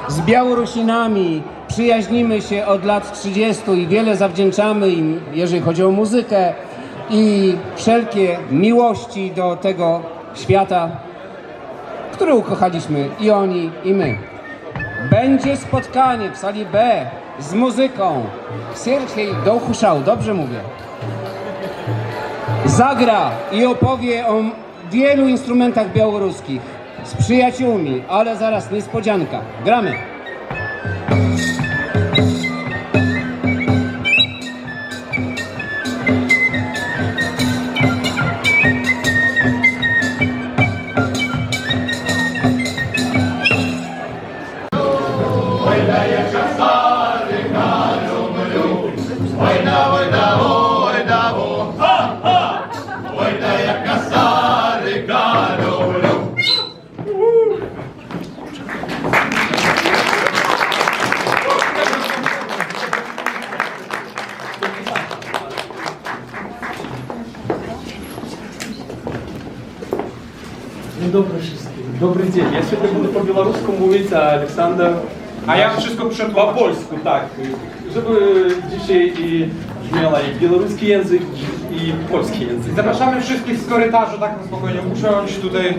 z Białorusinami przyjaźnimy się od lat 30 i wiele zawdzięczamy im, jeżeli chodzi o muzykę i wszelkie miłości do tego świata, który ukochaliśmy i oni, i my. Będzie spotkanie w sali B z muzyką. Serhiej Dołchuszał, dobrze mówię. Zagra i opowie o wielu instrumentach białoruskich z przyjaciółmi, ale zaraz niespodzianka. Gramy! Dzień dobry wszystkim. Dobry dzień. Ja сегодня буду по-белорусски mówić, a Aleksander... A ja wszystko przetłumaczę. Po polsku, tak. Żeby dzisiaj miała i białoruski język, i polski język. Zapraszamy wszystkich z korytarza, tak na spokojnie usiąść tutaj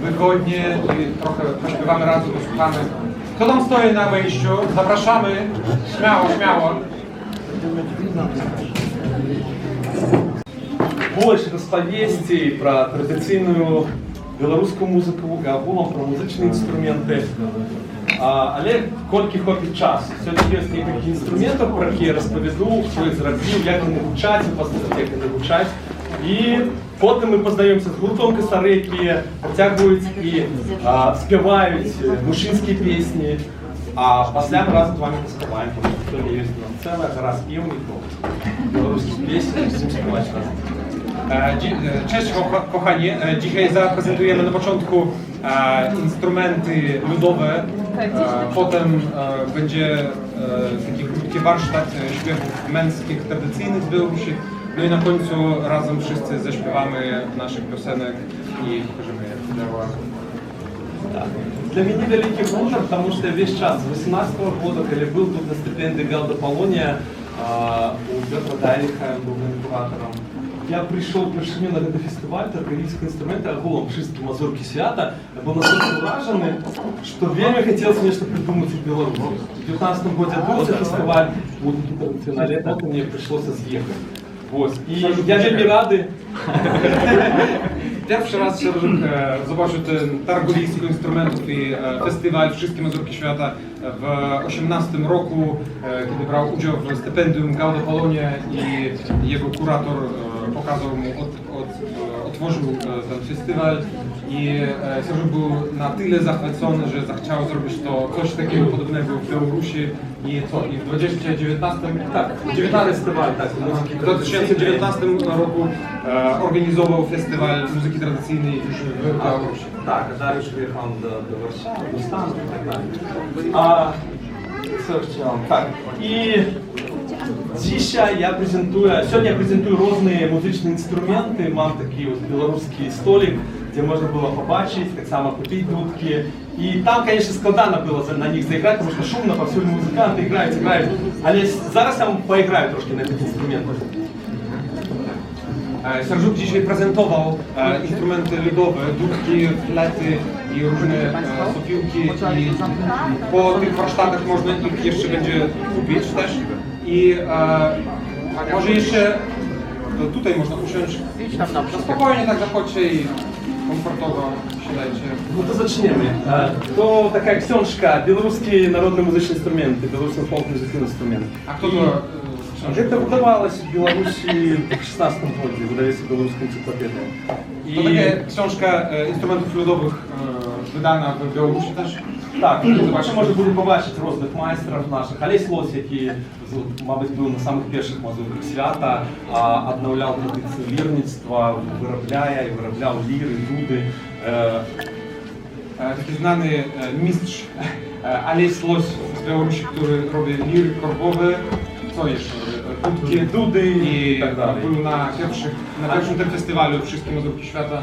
wygodnie i trochę pośpiewamy razem, posłuchamy. Kto tam stoi na wejściu? Zapraszamy. Śmiało, śmiało. Больше расповести про традиційну білоруську музику, агулом про музичні інструменти. Але колькі хопить часу. Сьогодні є кілька інструментів, про які я розповіду, хто їх зробив, як вони гучать, послухати, як вони гучать. І потім ми познайомимося з гуртом косари, які притягують і співають мужчинські пісні. А після ми разом з вами поспіваємо, тому що сьогодні є ціла гра співників білоруських пісень, будемо співати разом. Cześć kochani, dzisiaj zaprezentujemy na początku instrumenty ludowe, potem będzie taki krótki warsztat śpiewów męskich, tradycyjnych z Białorusi, no i na końcu razem wszyscy zaśpiewamy naszych piosenek i pokażemy jak to działa. Для меня великий выбор, потому что весь час, с 18 года, когда был тут на стипендии Галда Полония, у Петра Дайриха был куратором, я пришел на этот фестиваль таркарийского инструмента, агулом wszystkie мазурки свята, я был настолько ураженный, что время хотелось нечто придумать в Беларуси. В 2019 году отбылся фестиваль, вот в финале, потом мне пришлось съехать. Вот. И я veľmi рады. Pierwszy raz zobaczył ten targowisko instrumentów i festiwal Wszystkie Mazurki Świata w 2018 roku, kiedy brał udział w stypendium Gauda Polonia i jego kurator pokazał mu, otworzył ten festiwal i Sergiu był na tyle zachwycony, że zachciał zrobić to coś takiego podobnego w Białorusi i w 2019 w 2019 roku organizował festiwal muzyki tradycyjnej już w Białorusi. Tak, когда już wyjechał do Warszawy, do Stanów i tak dalej. Co chciałem? Tak. I dzisiaj сегодня я презентую różne muzyczne instrumenty. Mam taki białoruski stolik, gdzie można było popatrzeć, tak samo kupić dudki. I tam, конечно, складно было на них заиграть, потому что шумно, повсюду музыканты играют. Ale зараз я вам поиграю трошки на этих инструментах. Sergiu dzisiaj prezentował instrumenty ludowe, dudki, flety i różne sopiłki i po tych warsztatach można ich jeszcze będzie kupić też i może jeszcze tutaj można usiąść spokojnie, tak zachodźcie i komfortowo siadajcie. No to zaczniemy. To taka książka «Белорусские народные музычные инструменты», «Белорусский фолк-музыкальный инструмент». A kto to Это выдавалось в Беларуси в 16 году, выдавалось белорусской энциклопедией. To taka książka instrumentów ludowych wydana w Białorusi też? Так, zobaczymy, może буде побачити różnych майстрів наших. Олесь Лось, який, мабуть, був на самих перших мазурках свята, відновляв традицію лірництва, виробляв ліри, дуди. Taki znany mistrz Олесь Лось z Białorusi, który robi liry korbowe. Co jeszcze? Dudki, Дуди i так далі. był na pierwszym tym festiwalu Wszystkie Mazurki Świata.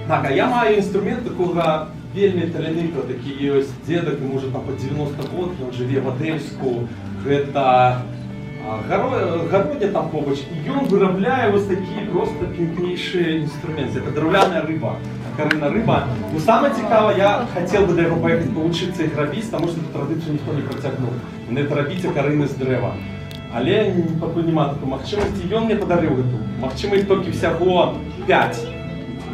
Так, а я маю інструмент такого вельми таленито, такі ось дедок, йому вже там по 90 років, він живе в Адельську, це Городня там побач, і він виробляє ось такі просто пінкніші інструменти. Це дерев'яна риба, каринна риба. Ну саме цікаве, я хотів би до його поїхати повчитися їх робити, тому що цю традицію ніхто не протягнув. Не робити карини з дерева. Але поки немає такої можливості, і він мені подарив цю. Можливо, їх тільки всього 5,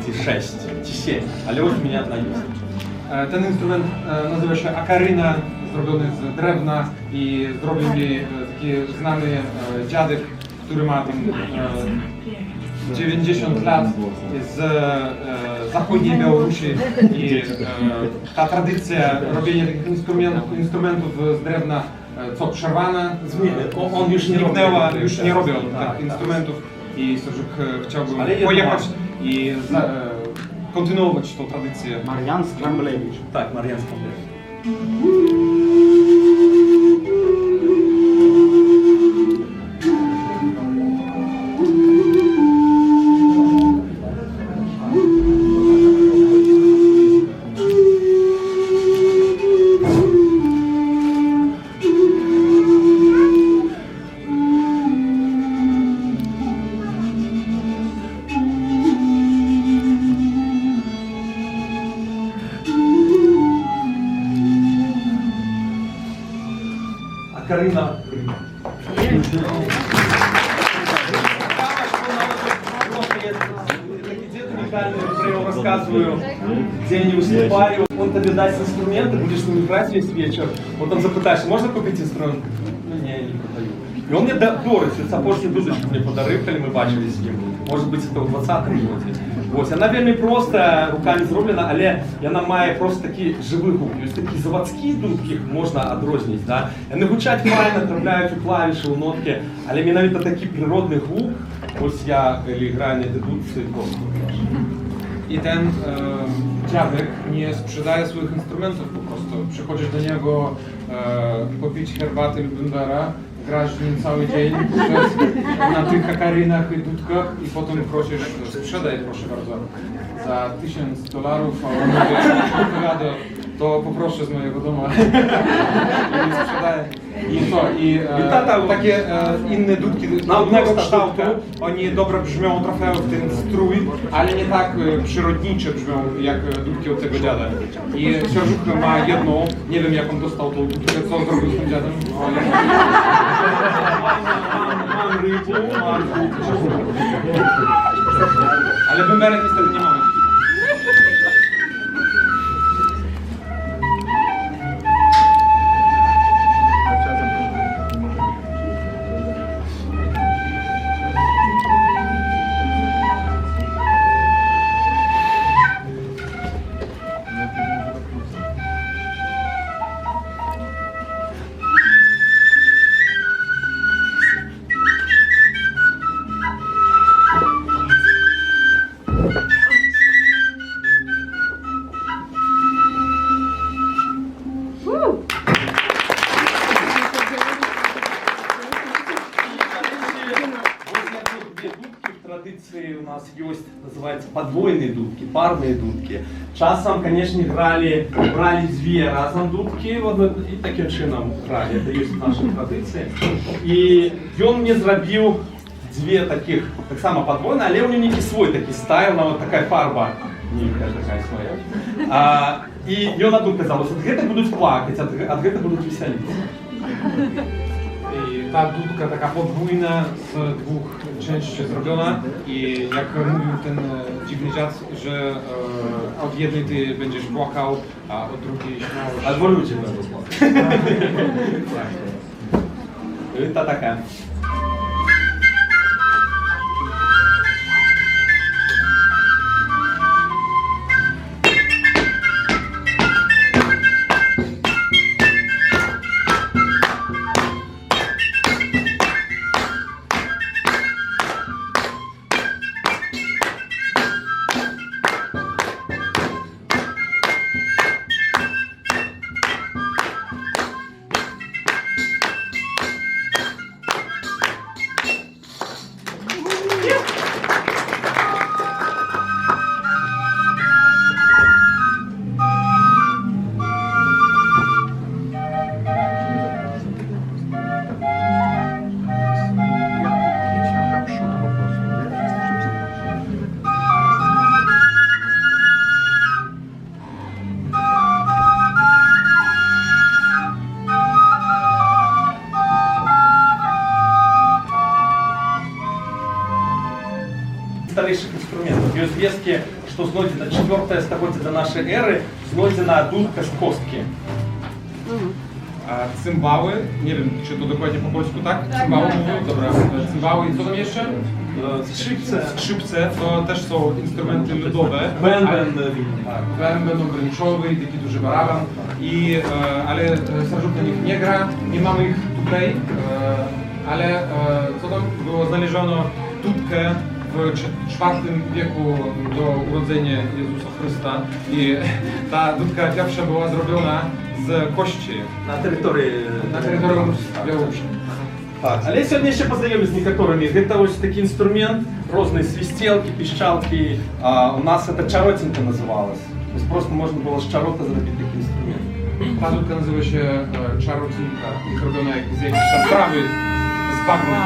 чи 6, чи 7, але ось у мене одна є. Ten instrument nazywa się akaryna, zrobiony z drewna i zrobił mi taki znany dziadek, który ma tam 90 lat z zachodniej Białorusi i ta tradycja robienia takich instrumentów z drewna co przerwana, On już nie zniknęła, robi. już nie robią Tak, takich instrumentów i Serżuk chciałbym Ale jedno pojechać mam. i kontynuować tą tradycję. Marian Skramblewicz. Так, Мар'янська. Карина. Я рассказываю, где я не выступаю, он тебе даст инструменты, будешь с ним играть весь вечер, потом запытаешь, можно купить инструмент? Ну, не, я не продаю. І він мені дорить, сапожні дудочки мені подарив, коли ми бачились з ним. Може бути, це у 20-му році. Ось, вона вельми просто руками зроблена, але вона має просто такі живі гуки. Ось такі заводські дудки їх можна відрізнити. Да? Вони гучать файно, трапляють у клавіші, у нотки, але мені навіть такий природний гук, ось я, коли граю на дудці, просто. I ten dziadek nie sprzedaje swoich instrumentów po prostu. Przychodzisz do niego popić herbaty lub bundara, grasz z nim cały dzień na tych kakarynach i dudkach i potem prosisz, sprzedaj proszę bardzo za $1000, a on mówi, odpowiada, to poproszę z mojego domu. I sprzedaje. I co? I takie inne dudki innego kształtu, oni dobrze brzmią, trafiają w ten strój, ale nie tak przyrodnicze brzmią jak dudki od tego dziada. I Serżuk ma jedną, nie wiem jak on dostał tą dudkę, co on zrobił z tym dziadem. Mam rybę, mam Ale bęberek niestety nie mamy. Традиции у нас есть, называется подвойные дудки, парные дудки. Часом, конечно, брали две разные дудки и таким чином грали. Это есть в нашей традиции. И он мне зробил две таких, так само подвойные, але у него некий свой такой стайл, вот такая фарба, некая такая своя. И он тут казалось, от гэта будут плакать, от гэта будут веселиться. I ta dudka taka podwójna z dwóch części zrobiona i jak mówił ten dziwny dziad, że od jednej ty będziesz płakał, a od drugiej śmiał się. Albo ludzie będą płakać. To taka. звесткі, што знойдзена 4-е стагоддзе да нашай эры, знойдзена дудка з косткі. Cymbały, nie wiem czy to dokładnie po polsku tak? Cymbały mówią, dobra. Cymbały i co tam jeszcze? Skrzypce to też są instrumenty ludowe. Bęben. Tak, bęben obręczowy, taki duży baraban. Ale Sarżuk na nich nie gra, nie mamy ich tutaj. Ale co tam było znaleziono dudkę w IV wieku do urodzenia Jezusa Chrysta i ta dudka pierwsza była zrobiona z kości На території Białorusi. Так. Але сьогодні ще познайомі з некоторими. Гэта ось такі інструмент, різні свистелки, піщалки. У нас це чаротинка називалась. Тобто просто можна було з чарота зробити такий інструмент. Ta dudka nazywa się czarocinka i zrobiona z jakiejś tam trawy z bagna.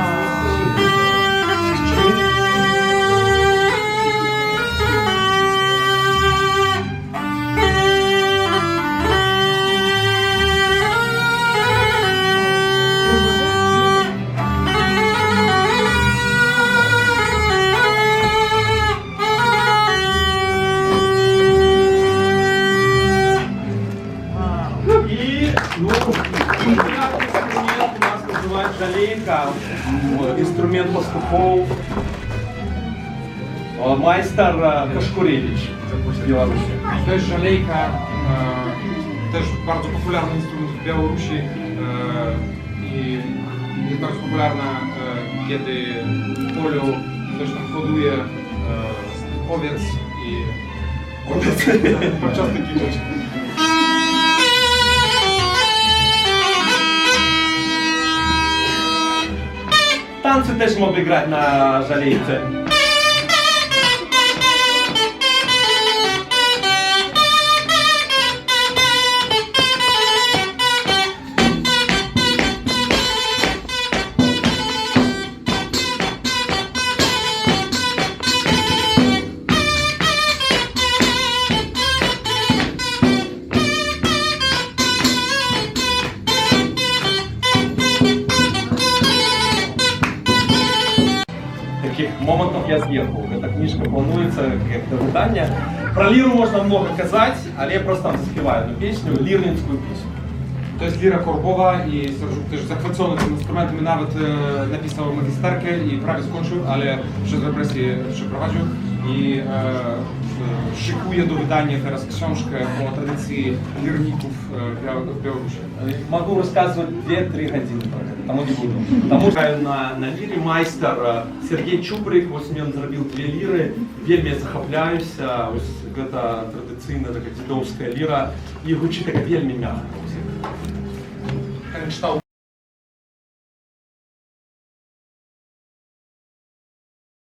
І дев'ятий інструмент у нас називають жалейка, інструмент пастухов, майстер Кашкуревич в Білорусі. To jest żalejka, też bardzo popularny instrument w Białorusi i jest bardzo popularna, kiedy w polu ktoś tam hoduje owiec i podczas takich rzeczy. Танці теж можуть грати на жалейці. Таких моментов я з'їхав. Эта книжка планується як до видання. Про ліру можна много казати, але я просто там заспіваю одну пісню, лірницьку пісню. To jest lira korbowa i Sarżuk też zachwycony tym instrumentem, nawet napisał magisterkę i prawie skończył, ale przez represję przeprowadził i szykuje do wydania teraz książkę o tradycji lirników w Białorusi. Могу розказувати 2-3 години про це, тому не буду. Тому що на лірі майстер Сергій Чубрик, ось він зробив 2 ліри, вельми захопляюся, ось це традиційна така дідовська ліра і гучить така вельми м'яко. Ten kształt